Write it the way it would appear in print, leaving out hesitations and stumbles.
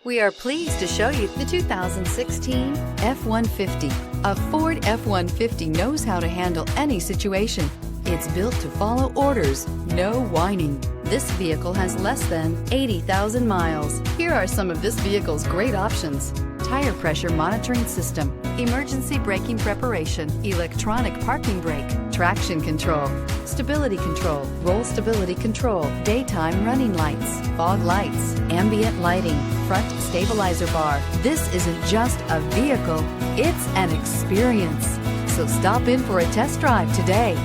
We are pleased to show you the 2016 F-150. A Ford F-150 knows how to handle any situation. It's built to follow orders, no whining. This vehicle has less than 80,000 miles. Here are some of this vehicle's great options: tire pressure monitoring system, emergency braking preparation, electronic parking brake, traction control, stability control, roll stability control, daytime running lights, fog lights, ambient lighting, front stabilizer bar. This isn't just a vehicle, it's an experience. So stop in for a test drive today.